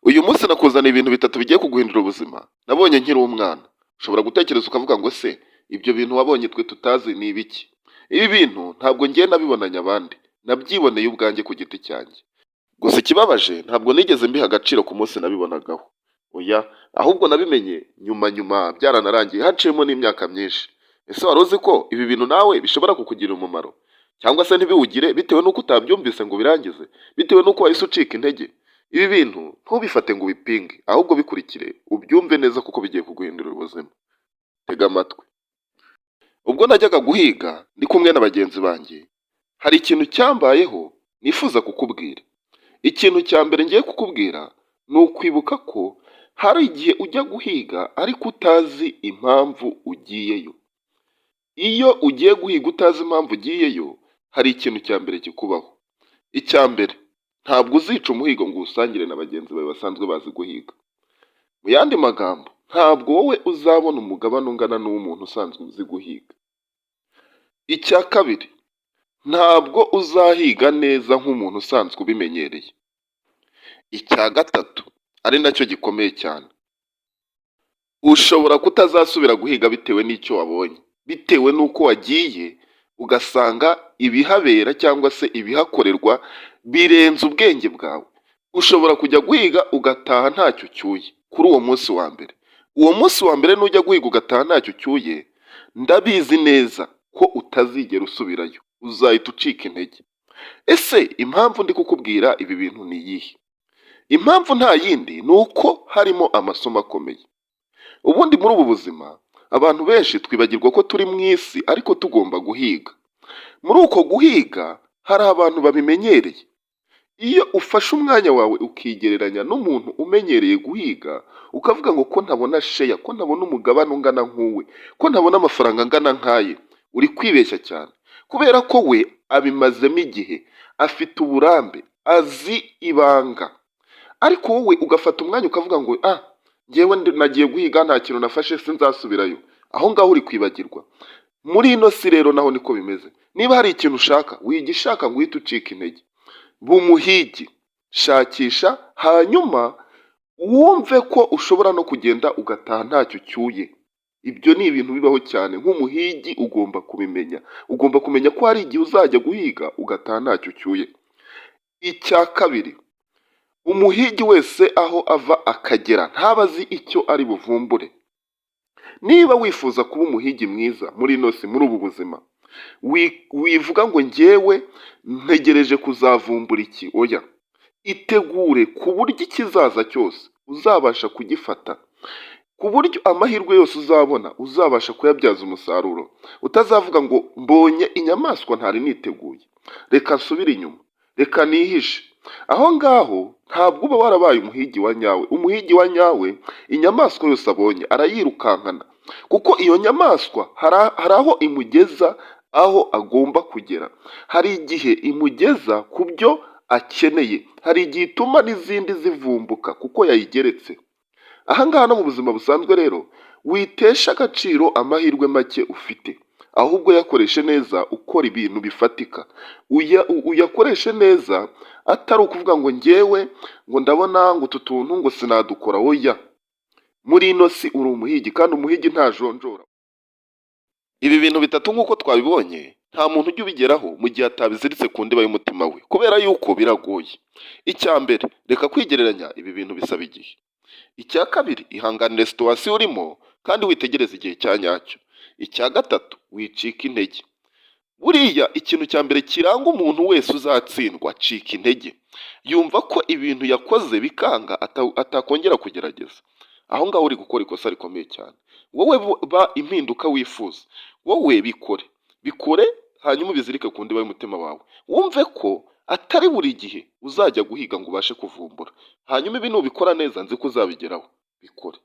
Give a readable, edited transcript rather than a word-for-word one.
Uyu munsi nakuzaniye ibintu bitatu bigiye kuguhindura ubuzima, nabonye nkiri umwana. Ushobora gutekereza ukavuga ngo se ibyo bintu wabonye twe tutazi ni ibiki? Ibi bintu ntabwo ngiye nabibonanye abandi, nabyiboneye ubwanjye ku giti cyanjye. Gusa ikibabaje ntabwo nigeze mbiha agaciro ku munsi nabibonagaho. Oya, ahubwo nabimenye nyuma byaranarangiye haciyemo n'imyaka myinshi. Ese wari uzi ko ibi bintu nawe bishobora kukugirira umumaro? Cyangwa se ntibiwugire bitewe n'uko utabyumvise ngo ubirangize, bitewe n'uko wahise ucika intege? Ibi bintu ntubifate ngo ubipinge, ahubwo bikurikire ubyumve neza kuko bigiye kuguhindurira ubuzima. Tega amatwi. Ubwo najyaga guhiga ndi kumwe na bagenzi banjye, hari ikintu cyambayeho nifuza kukubwira. Ikintu cya mbere ngiye kukubwira ni ukwibuka ko hari igihe ujya guhiga ariko utazi impamvu ugiyeyo. Iyo ugiye guhiga utazi impamvu ugiyeyo, hari ikintu cya mbere kikubaho. Icya mbere, ntabwo uzica umuhigo ngo usangire na bagenzi bawe basanzwe bazi guhiga. Mu yandi magambo, ntabwo wowe uzabona umugabane ungana n'uw'umuntu usanzwe uzi guhiga. Icya kabiri, ntabwo uzahiga neza nk'umuntu usanzwe ubimenyereye. Icya gatatu, ari nacyo gikomeye cyane, ushobora kutazasubira guhiga bitewe n'icyo wabonye, bitewe n'uko wagiye ugasanga ibihabera cyangwa se ibihakorerwa birenze ubwenge bwawe. Ushobora kujya guhiga ugataha ntacyo ucyuye kuri uwo munsi wa mbere. Uwo munsi wa mbere nujya guhiga ugataha ntacyo ucyuye, ndabizi neza ko utazigera usubirayo, uzahita ucika intege. Ese impamvu ndi kukubwira ibi bintu ni iyihe? Impamvu nta yindi ni uko harimo amasomo akomeye. Ubundi muri ubu buzima abantu benshi twibagirwa ko turi mu isi ariko tugomba guhiga. Muri uko guhiga hari abantu babimenyereye. Iyo ufashe umwanya wawe ukigereranya n'umuntu umenyereye guhiga, ukavuga ngo ko ntabona sheya, ko ntabona umugabane ungana nk'uwe, ko ntabona amafaranga angana nk'aye, uri kwibeshya cyane. Kubera ko we abimazemo igihe, afite uburambe, azi ibanga. Ariko wowe ugafata umwanya ukavuga ngo njyewe nagiye guhiga nta kintu nafashe sinzasubirayo. Aho ngaho uri kwibagirwa. Muri ino si rero naho niko bimeze. Niba hari ikintu ushaka, wigishaka ngo uhite ucika intege. Bumuhigi, shakisha, hanyuma wumve ko ushobora no kugenda ugataha ntacyo ucyuye. Ibyo ni ibintu bibaho cyane. Nk'umuhigi ugomba kubimenya. Ugomba kumenya ko hari igihe uzajya guhiga ugataha ntacyo ucyuye. Icya kabiri, umuhigi wese aho ava akagera ntaba azi icyo ari buvumbure. Niba wifuza kuba umuhigi mwiza muri ino si, muri ubu buzima, wivuga ngo njyewe ntegereje kuzavumbura iki. Oya, itegure ku buryo ikizaza cyose uzabasha kugifata, ku buryo amahirwe yose uzabona uzabasha kuyabyaza umusaruro. Utazavuga ngo mbonye inyamaswa ntari niteguye, reka nsubire inyuma, reka nihishe. Aho ngaho ntabwo uba warabaye umuhigi wa nyawe. Umuhigi wa nyawe inyamaswa yose abonye arayirukankana, kuko iyo nyamaswa hari aho imugeza aho agomba kugera. Hari igihe imugeza ku byo akeneye, hari igihe ituma n'izindi zivumbuka kuko yayigeretse. Aha ngaha no mu buzima busanzwe rero, witesha agaciro amahirwe make ufite, ahubwo yakoreshe neza ukora ibintu bifatika. Uyakoreshe neza, atari ukuvuga ngo njyewe ngo ndabona ngo utu tuntu ngo sinadukora. Oya, muri ino si uri umuhigi, kandi umuhigi ntajonjora. Ibi bintu bitatu nk'uko twabibonye, nta muntu ujya ubigeraho mu gihe atabiziritse ku ndiba y'umutima we, kubera yuko biragoye. Icya mbere, reka kwigereranya, ibi bintu bisaba igihe. Icya kabiri, ihanganire situwasiyo urimo kandi witegereze igihe cya nyacyo. Icya gatatu, wicika intege. Buriya ikintu cya mbere kiranga umuntu wese uzatsindwa, acika intege. Yumva ko ibintu yakoze bikanga atakongera kugerageza. Aho ngaho uri gukora ikosa rikomeye cyane. Wowe ba impinduka wifuza, wowe bikore hanyuma ubizirike ku ndiba y'umutima wawe. Wumve ko atari buri gihe uzajya guhiga ngo ubashe kuvumbura. Hanyuma ibi nubikora neza, nzi ko uzabigeraho. Bikore.